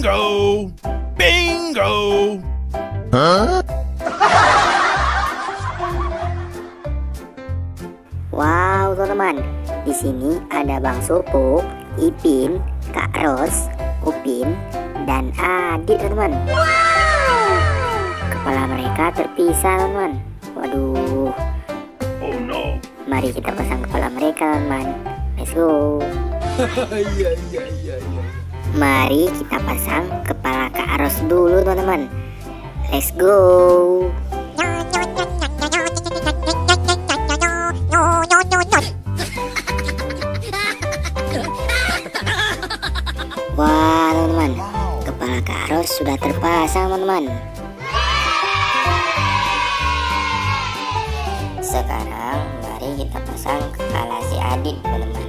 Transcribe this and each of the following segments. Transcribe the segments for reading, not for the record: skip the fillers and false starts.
Bingo! Bingo! Wow, teman-teman, di sini ada Bang Supuk, Ipin, Kak Ros, Upin, dan Adit, teman-teman. Kepala mereka terpisah, teman-teman. Waduh. Oh no! Mari kita pasang kepala mereka, teman-teman. Let's go. Mari kita pasang kepala Kak Ros dulu, teman-teman. Let's go. Wah, teman-teman, kepala Kak Ros sudah terpasang, teman-teman. Sekarang mari kita pasang kepala si Adit, teman-teman.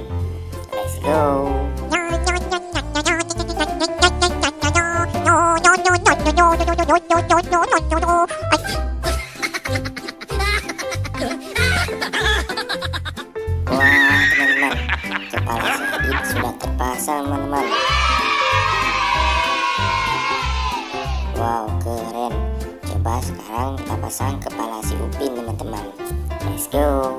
Let's go. Wah, teman-teman, kepala si Adit sudah terpasang, teman-teman. Wow, keren. Coba sekarang kita pasang kepala si Upin, teman-teman. Let's go.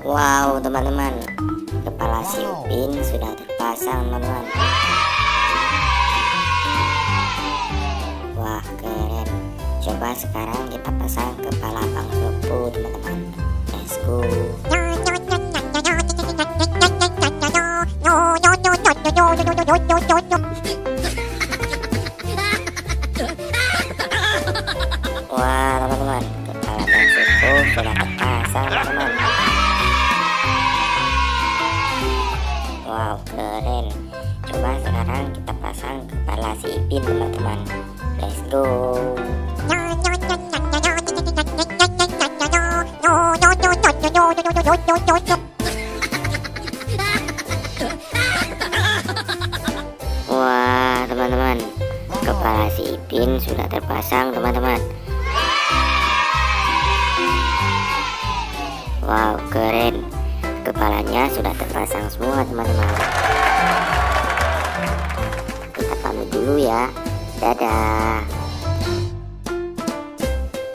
Wow, teman-teman, kepala si Upin sudah terpasang, teman-teman. Wah, keren. Coba sekarang kita pasang kepala Bang Supuk, teman-teman. Let's go. Wah, teman-teman, kepala Bang Supuk sudah terpasang, teman-teman. Wow, keren. Coba sekarang kita pasang kepala si Ipin, teman-teman. Let's go. Wah, teman-teman, kepala si Ipin sudah terpasang, teman-teman. Wow, keren. Kepalanya sudah terpasang semua, teman-teman. Kita pamit dulu ya. Dadah.